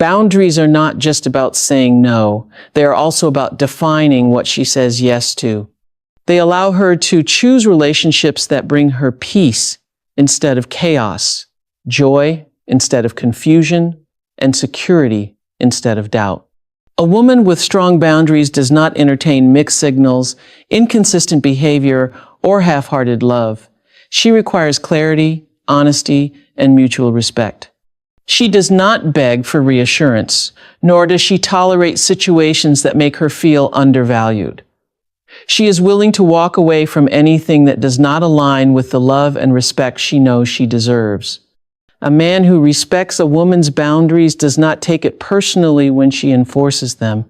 Boundaries are not just about saying no. They are also about defining what she says yes to. They allow her to choose relationships that bring her peace instead of chaos, joy instead of confusion, and security instead of doubt. A woman with strong boundaries does not entertain mixed signals, inconsistent behavior, or half-hearted love. She requires clarity, honesty, and mutual respect. She does not beg for reassurance, nor does she tolerate situations that make her feel undervalued. She is willing to walk away from anything that does not align with the love and respect she knows she deserves. A man who respects a woman's boundaries does not take it personally when she enforces them.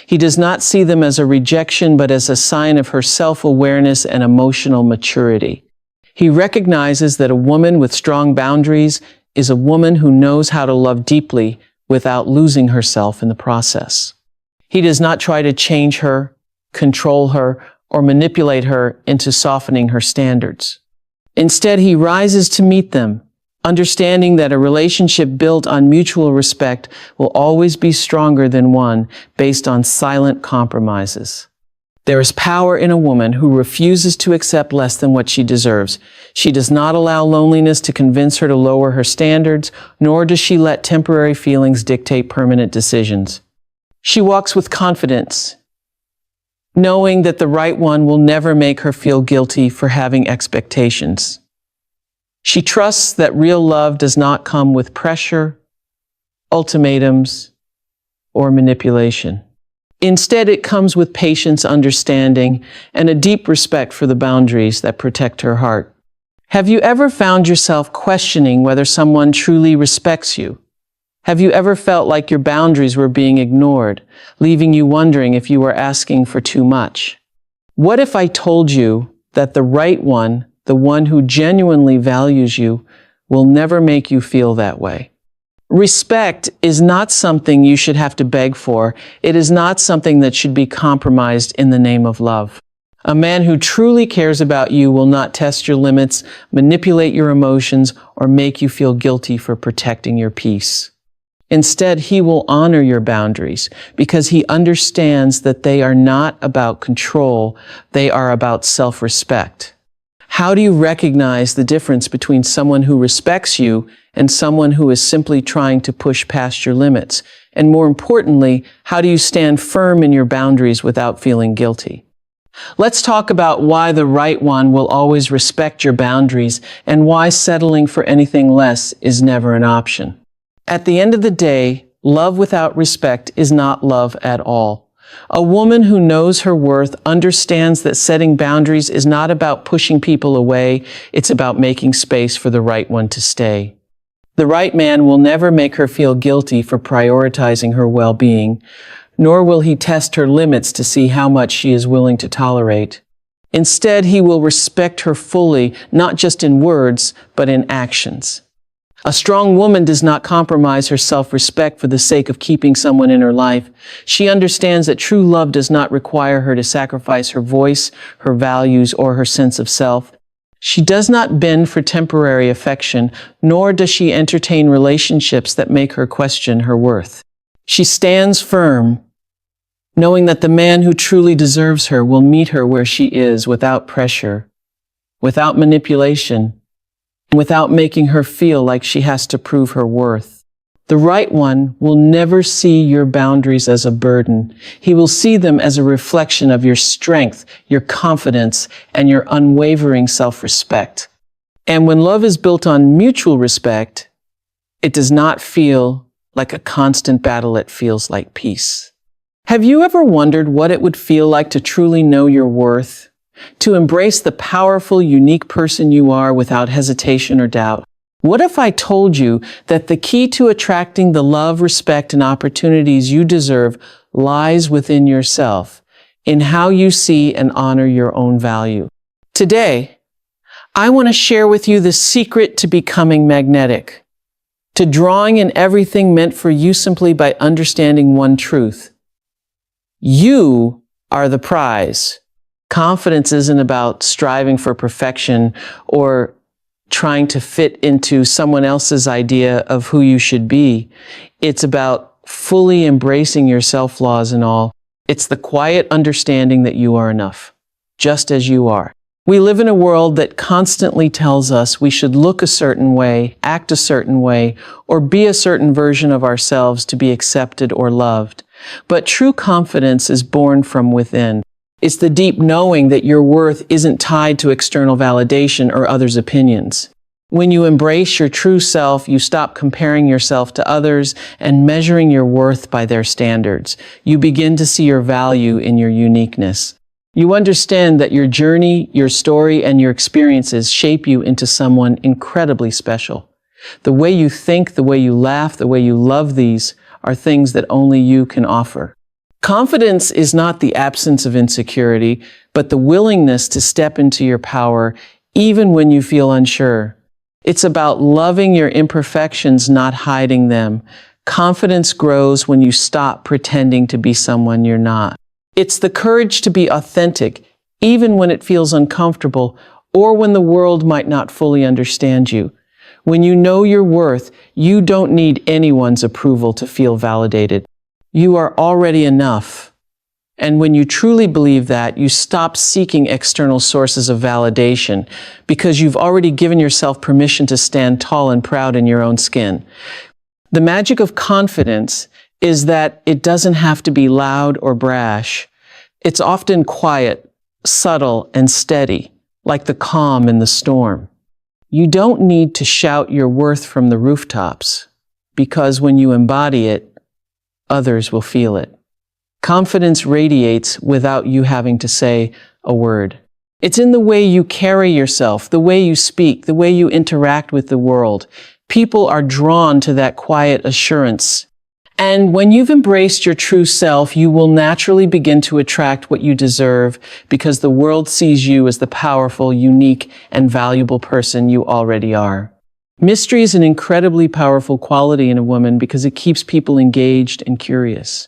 He does not see them as a rejection, but as a sign of her self-awareness and emotional maturity. He recognizes that a woman with strong boundaries is a woman who knows how to love deeply without losing herself in the process. He does not try to change her, control her, or manipulate her into softening her standards. Instead, he rises to meet them, understanding that a relationship built on mutual respect will always be stronger than one based on silent compromises. There is power in a woman who refuses to accept less than what she deserves. She does not allow loneliness to convince her to lower her standards, nor does she let temporary feelings dictate permanent decisions. She walks with confidence, knowing that the right one will never make her feel guilty for having expectations. She trusts that real love does not come with pressure, ultimatums, or manipulation. Instead, it comes with patience, understanding, and a deep respect for the boundaries that protect her heart. Have you ever found yourself questioning whether someone truly respects you? Have you ever felt like your boundaries were being ignored, leaving you wondering if you were asking for too much? What if I told you that the right one, the one who genuinely values you, will never make you feel that way? Respect is not something you should have to beg for. It is not something that should be compromised in the name of love. A man who truly cares about you will not test your limits, manipulate your emotions, or make you feel guilty for protecting your peace. Instead, he will honor your boundaries because he understands that they are not about control, they are about self-respect. How do you recognize the difference between someone who respects you and someone who is simply trying to push past your limits? And more importantly, how do you stand firm in your boundaries without feeling guilty? Let's talk about why the right one will always respect your boundaries and why settling for anything less is never an option. At the end of the day, love without respect is not love at all. A woman who knows her worth understands that setting boundaries is not about pushing people away, it's about making space for the right one to stay. The right man will never make her feel guilty for prioritizing her well-being, nor will he test her limits to see how much she is willing to tolerate. Instead, he will respect her fully, not just in words, but in actions. A strong woman does not compromise her self-respect for the sake of keeping someone in her life. She understands that true love does not require her to sacrifice her voice, her values, or her sense of self. She does not bend for temporary affection, nor does she entertain relationships that make her question her worth. She stands firm, knowing that the man who truly deserves her will meet her where she is without pressure, without manipulation, without making her feel like she has to prove her worth. The right one will never see your boundaries as a burden. He will see them as a reflection of your strength, your confidence, and your unwavering self-respect. And when love is built on mutual respect, it does not feel like a constant battle, it feels like peace. Have you ever wondered what it would feel like to truly know your worth? To embrace the powerful, unique person you are without hesitation or doubt? What if I told you that the key to attracting the love, respect, and opportunities you deserve lies within yourself, in how you see and honor your own value? Today, I want to share with you the secret to becoming magnetic, to drawing in everything meant for you simply by understanding one truth. You are the prize. Confidence isn't about striving for perfection or trying to fit into someone else's idea of who you should be. It's about fully embracing your self-flaws and all. It's the quiet understanding that you are enough, just as you are. We live in a world that constantly tells us we should look a certain way, act a certain way, or be a certain version of ourselves to be accepted or loved. But true confidence is born from within. It's the deep knowing that your worth isn't tied to external validation or others' opinions. When you embrace your true self, you stop comparing yourself to others and measuring your worth by their standards. You begin to see your value in your uniqueness. You understand that your journey, your story, and your experiences shape you into someone incredibly special. The way you think, the way you laugh, the way you love, these are things that only you can offer. Confidence is not the absence of insecurity, but the willingness to step into your power even when you feel unsure. It's about loving your imperfections, not hiding them. Confidence grows when you stop pretending to be someone you're not. It's the courage to be authentic, even when it feels uncomfortable or when the world might not fully understand you. When you know your worth, you don't need anyone's approval to feel validated. You are already enough. And when you truly believe that, you stop seeking external sources of validation because you've already given yourself permission to stand tall and proud in your own skin. The magic of confidence is that it doesn't have to be loud or brash. It's often quiet, subtle, and steady, like the calm in the storm. You don't need to shout your worth from the rooftops, because when you embody it, others will feel it. Confidence radiates without you having to say a word. It's in the way you carry yourself, the way you speak, the way you interact with the world. People are drawn to that quiet assurance. And when you've embraced your true self, you will naturally begin to attract what you deserve because the world sees you as the powerful, unique, and valuable person you already are. Mystery is an incredibly powerful quality in a woman because it keeps people engaged and curious.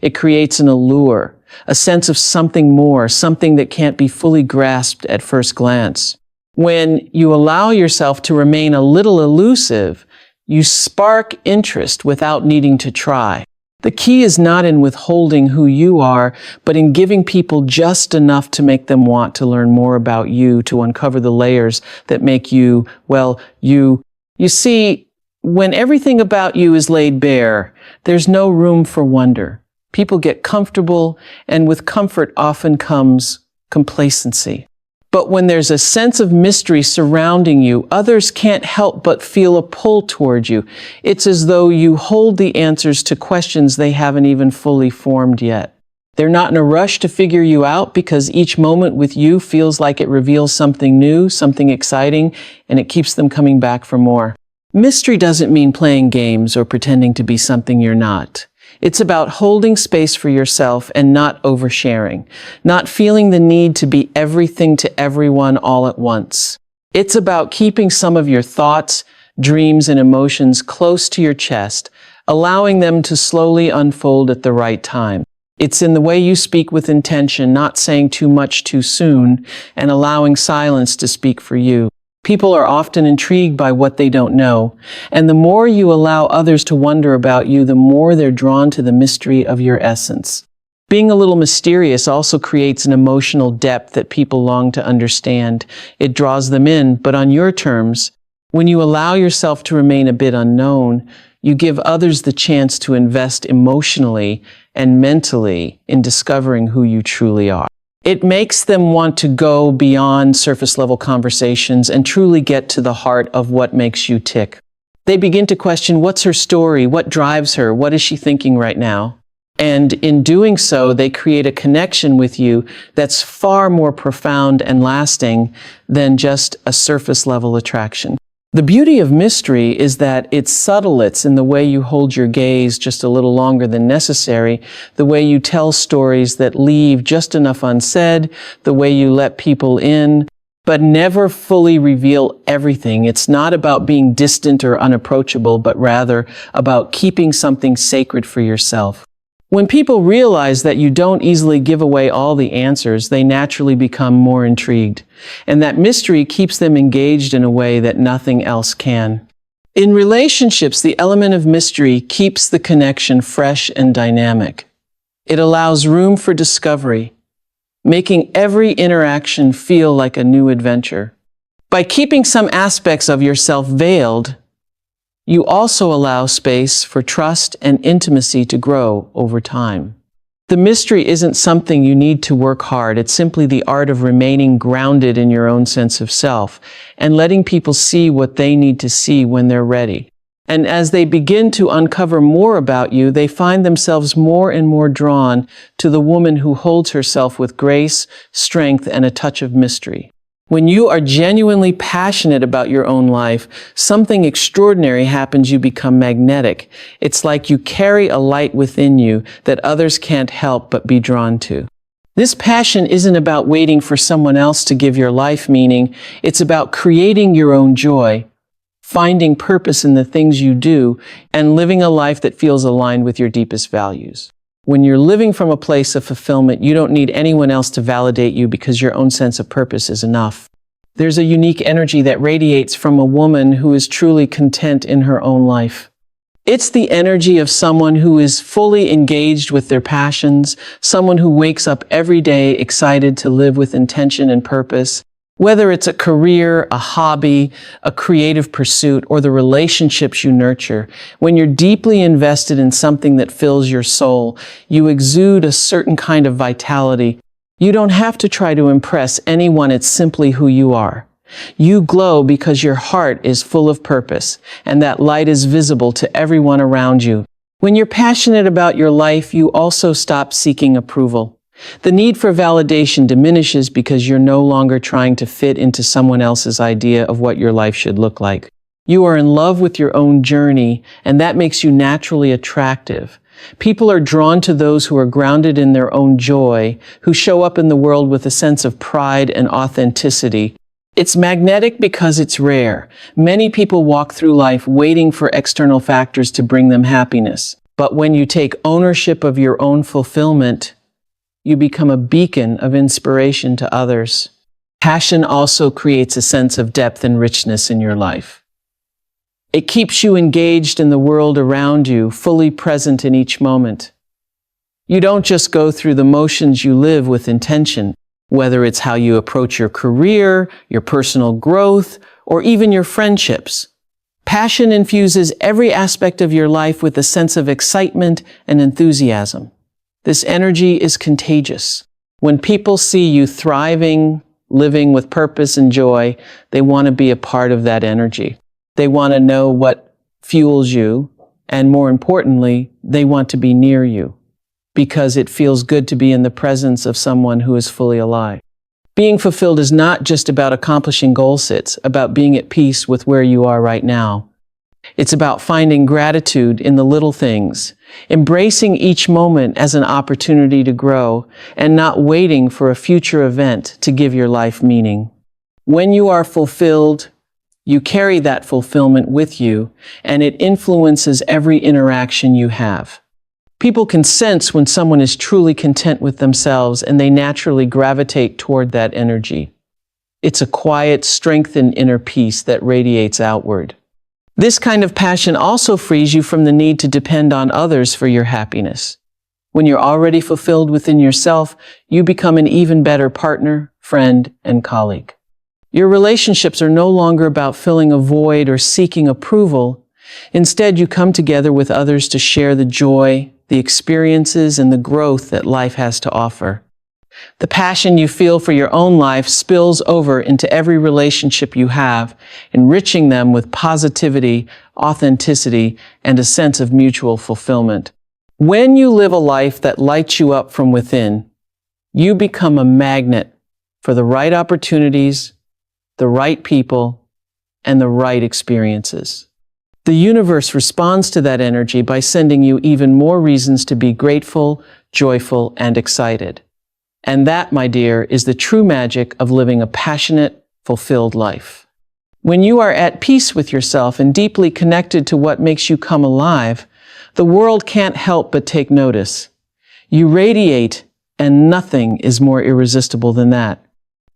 It creates an allure, a sense of something more, something that can't be fully grasped at first glance. When you allow yourself to remain a little elusive, you spark interest without needing to try. The key is not in withholding who you are, but in giving people just enough to make them want to learn more about you, to uncover the layers that make you, well, you. You see, when everything about you is laid bare, there's no room for wonder. People get comfortable, and with comfort often comes complacency. But when there's a sense of mystery surrounding you, others can't help but feel a pull toward you. It's as though you hold the answers to questions they haven't even fully formed yet. They're not in a rush to figure you out because each moment with you feels like it reveals something new, something exciting, and it keeps them coming back for more. Mystery doesn't mean playing games or pretending to be something you're not. It's about holding space for yourself and not oversharing, not feeling the need to be everything to everyone all at once. It's about keeping some of your thoughts, dreams, and emotions close to your chest, allowing them to slowly unfold at the right time. It's in the way you speak with intention, not saying too much too soon, and allowing silence to speak for you. People are often intrigued by what they don't know, and the more you allow others to wonder about you, the more they're drawn to the mystery of your essence. Being a little mysterious also creates an emotional depth that people long to understand. It draws them in, but on your terms. When you allow yourself to remain a bit unknown, you give others the chance to invest emotionally and mentally in discovering who you truly are. It makes them want to go beyond surface-level conversations and truly get to the heart of what makes you tick. They begin to question, what's her story? What drives her? What is she thinking right now? And in doing so, they create a connection with you that's far more profound and lasting than just a surface-level attraction. The beauty of mystery is that it's subtle. It's in the way you hold your gaze just a little longer than necessary, the way you tell stories that leave just enough unsaid, the way you let people in, but never fully reveal everything. It's not about being distant or unapproachable, but rather about keeping something sacred for yourself. When people realize that you don't easily give away all the answers, they naturally become more intrigued. And that mystery keeps them engaged in a way that nothing else can. In relationships, the element of mystery keeps the connection fresh and dynamic. It allows room for discovery, making every interaction feel like a new adventure. By keeping some aspects of yourself veiled, you also allow space for trust and intimacy to grow over time. The mystery isn't something you need to work hard. It's simply the art of remaining grounded in your own sense of self and letting people see what they need to see when they're ready. And as they begin to uncover more about you, they find themselves more and more drawn to the woman who holds herself with grace, strength, and a touch of mystery. When you are genuinely passionate about your own life, something extraordinary happens. You become magnetic. It's like you carry a light within you that others can't help but be drawn to. This passion isn't about waiting for someone else to give your life meaning. It's about creating your own joy, finding purpose in the things you do, and living a life that feels aligned with your deepest values. When you're living from a place of fulfillment, you don't need anyone else to validate you because your own sense of purpose is enough. There's a unique energy that radiates from a woman who is truly content in her own life. It's the energy of someone who is fully engaged with their passions, someone who wakes up every day excited to live with intention and purpose. Whether it's a career, a hobby, a creative pursuit, or the relationships you nurture, when you're deeply invested in something that fills your soul, you exude a certain kind of vitality. You don't have to try to impress anyone. It's simply who you are. You glow because your heart is full of purpose, and that light is visible to everyone around you. When you're passionate about your life, you also stop seeking approval. The need for validation diminishes because you're no longer trying to fit into someone else's idea of what your life should look like. You are in love with your own journey, and that makes you naturally attractive. People are drawn to those who are grounded in their own joy, who show up in the world with a sense of pride and authenticity. It's magnetic because it's rare. Many people walk through life waiting for external factors to bring them happiness. But when you take ownership of your own fulfillment, you become a beacon of inspiration to others. Passion also creates a sense of depth and richness in your life. It keeps you engaged in the world around you, fully present in each moment. You don't just go through the motions, you live with intention, whether it's how you approach your career, your personal growth, or even your friendships. Passion infuses every aspect of your life with a sense of excitement and enthusiasm. This energy is contagious. When people see you thriving, living with purpose and joy, they want to be a part of that energy. They want to know what fuels you, and more importantly, they want to be near you because it feels good to be in the presence of someone who is fully alive. Being fulfilled is not just about accomplishing goals, it's about being at peace with where you are right now. It's about finding gratitude in the little things, embracing each moment as an opportunity to grow, and not waiting for a future event to give your life meaning. When you are fulfilled, you carry that fulfillment with you, and it influences every interaction you have. People can sense when someone is truly content with themselves, and they naturally gravitate toward that energy. It's a quiet, strengthened inner peace that radiates outward. This kind of passion also frees you from the need to depend on others for your happiness. When you're already fulfilled within yourself, you become an even better partner, friend, and colleague. Your relationships are no longer about filling a void or seeking approval. Instead, you come together with others to share the joy, the experiences, and the growth that life has to offer. The passion you feel for your own life spills over into every relationship you have, enriching them with positivity, authenticity, and a sense of mutual fulfillment. When you live a life that lights you up from within, you become a magnet for the right opportunities, the right people, and the right experiences. The universe responds to that energy by sending you even more reasons to be grateful, joyful, and excited. And that, my dear, is the true magic of living a passionate, fulfilled life. When you are at peace with yourself and deeply connected to what makes you come alive, the world can't help but take notice. You radiate, and nothing is more irresistible than that.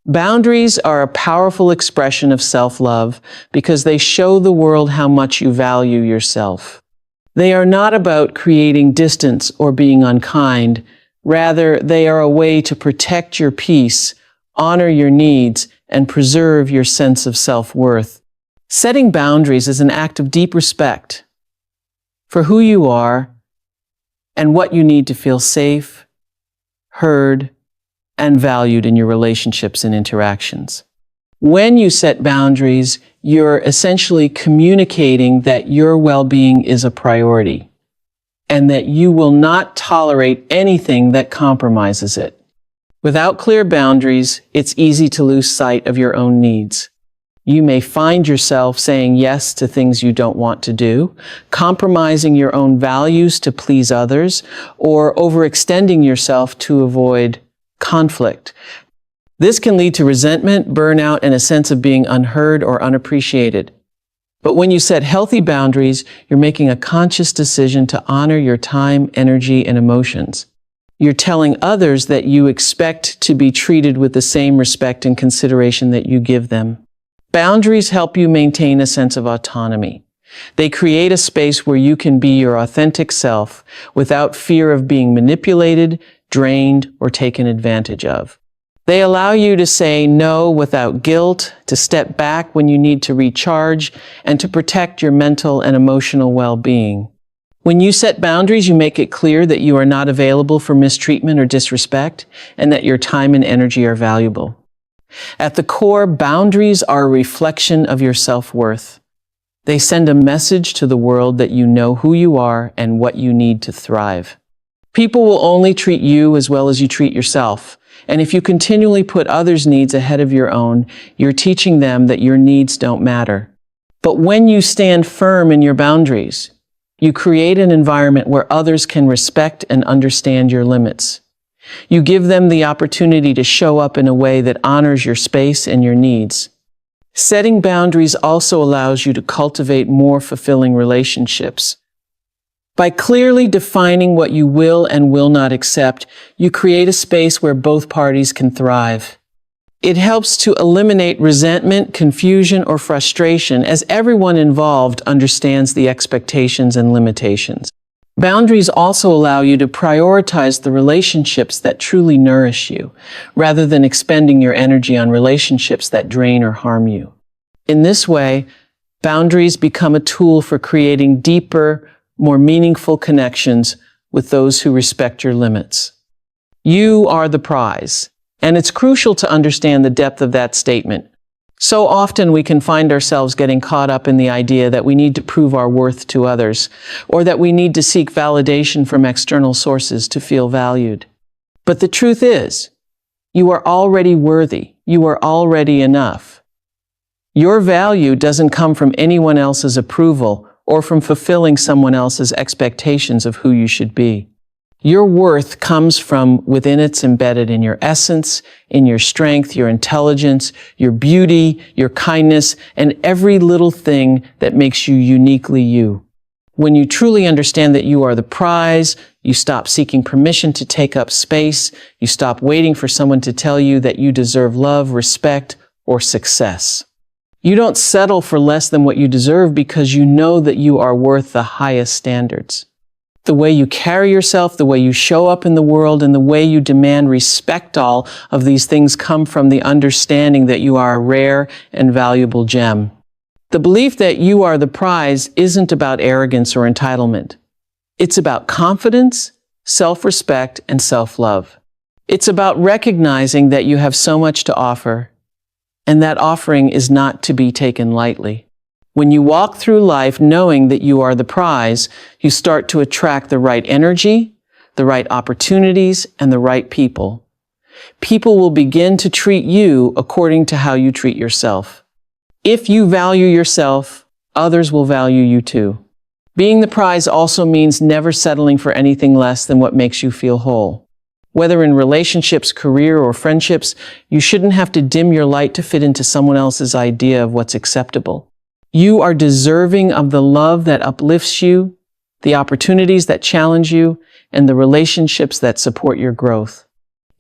Boundaries are a powerful expression of self-love because they show the world how much you value yourself. They are not about creating distance or being unkind. Rather, they are a way to protect your peace, honor your needs, and preserve your sense of self-worth. Setting boundaries is an act of deep respect for who you are and what you need to feel safe, heard, and valued in your relationships and interactions. When you set boundaries, you're essentially communicating that your well-being is a priority and that you will not tolerate anything that compromises it. Without clear boundaries, it's easy to lose sight of your own needs. You may find yourself saying yes to things you don't want to do, compromising your own values to please others, or overextending yourself to avoid conflict. This can lead to resentment, burnout, and a sense of being unheard or unappreciated. But when you set healthy boundaries, you're making a conscious decision to honor your time, energy, and emotions. You're telling others that you expect to be treated with the same respect and consideration that you give them. Boundaries help you maintain a sense of autonomy. They create a space where you can be your authentic self without fear of being manipulated, drained, or taken advantage of. They allow you to say no without guilt, to step back when you need to recharge, and to protect your mental and emotional well-being. When you set boundaries, you make it clear that you are not available for mistreatment or disrespect, and that your time and energy are valuable. At the core, boundaries are a reflection of your self-worth. They send a message to the world that you know who you are and what you need to thrive. People will only treat you as well as you treat yourself. And if you continually put others' needs ahead of your own, you're teaching them that your needs don't matter. But when you stand firm in your boundaries, you create an environment where others can respect and understand your limits. You give them the opportunity to show up in a way that honors your space and your needs. Setting boundaries also allows you to cultivate more fulfilling relationships. By clearly defining what you will and will not accept, you create a space where both parties can thrive. It helps to eliminate resentment, confusion, or frustration as everyone involved understands the expectations and limitations. Boundaries also allow you to prioritize the relationships that truly nourish you, rather than expending your energy on relationships that drain or harm you. In this way, boundaries become a tool for creating deeper, more meaningful connections with those who respect your limits. You are the prize, and it's crucial to understand the depth of that statement. So often we can find ourselves getting caught up in the idea that we need to prove our worth to others, or that we need to seek validation from external sources to feel valued. But the truth is, you are already worthy. You are already enough. Your value doesn't come from anyone else's approval or from fulfilling someone else's expectations of who you should be. Your worth comes from within. It's embedded in your essence, in your strength, your intelligence, your beauty, your kindness, and every little thing that makes you uniquely you. When you truly understand that you are the prize, you stop seeking permission to take up space. You stop waiting for someone to tell you that you deserve love, respect, or success. You don't settle for less than what you deserve because you know that you are worth the highest standards. The way you carry yourself, the way you show up in the world, and the way you demand respect, all of these things come from the understanding that you are a rare and valuable gem. The belief that you are the prize isn't about arrogance or entitlement. It's about confidence, self-respect, and self-love. It's about recognizing that you have so much to offer, and that offering is not to be taken lightly. When you walk through life knowing that you are the prize, you start to attract the right energy, the right opportunities, and the right people. People will begin to treat you according to how you treat yourself. If you value yourself, others will value you too. Being the prize also means never settling for anything less than what makes you feel whole. Whether in relationships, career, or friendships, you shouldn't have to dim your light to fit into someone else's idea of what's acceptable. You are deserving of the love that uplifts you, the opportunities that challenge you, and the relationships that support your growth.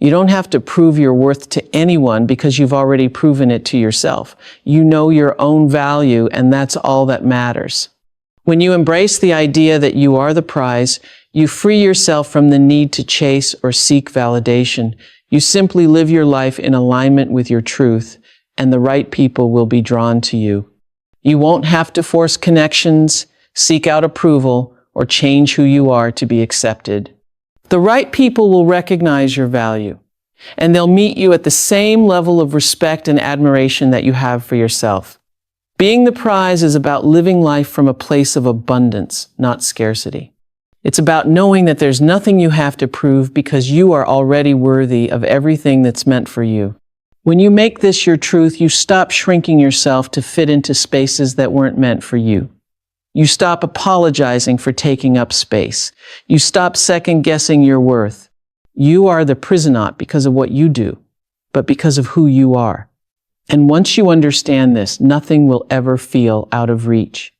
You don't have to prove your worth to anyone because you've already proven it to yourself. You know your own value, and that's all that matters. When you embrace the idea that you are the prize, you free yourself from the need to chase or seek validation. You simply live your life in alignment with your truth, and the right people will be drawn to you. You won't have to force connections, seek out approval, or change who you are to be accepted. The right people will recognize your value, and they'll meet you at the same level of respect and admiration that you have for yourself. Being the prize is about living life from a place of abundance, not scarcity. It's about knowing that there's nothing you have to prove because you are already worthy of everything that's meant for you. When you make this your truth, you stop shrinking yourself to fit into spaces that weren't meant for you. You stop apologizing for taking up space. You stop second-guessing your worth. You are the prison not because of what you do, but because of who you are. And once you understand this, nothing will ever feel out of reach.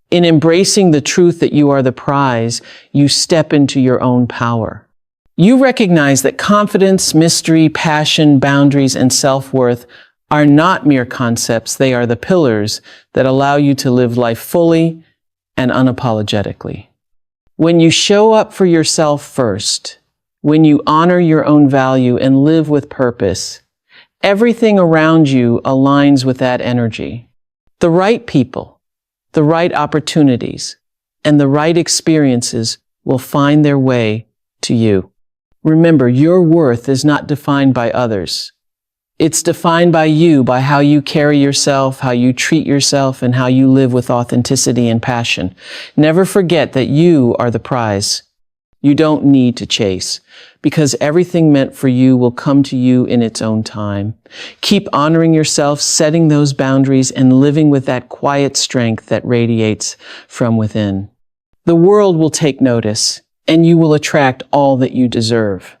In embracing the truth that you are the prize, you step into your own power. You recognize that confidence, mystery, passion, boundaries, and self-worth are not mere concepts. They are the pillars that allow you to live life fully and unapologetically. When you show up for yourself first, when you honor your own value and live with purpose, everything around you aligns with that energy. The right people, the right opportunities, and the right experiences will find their way to you. Remember, your worth is not defined by others. It's defined by you, by how you carry yourself, how you treat yourself, and how you live with authenticity and passion. Never forget that you are the prize. You don't need to chase, because everything meant for you will come to you in its own time. Keep honoring yourself, setting those boundaries, and living with that quiet strength that radiates from within. The world will take notice, and you will attract all that you deserve.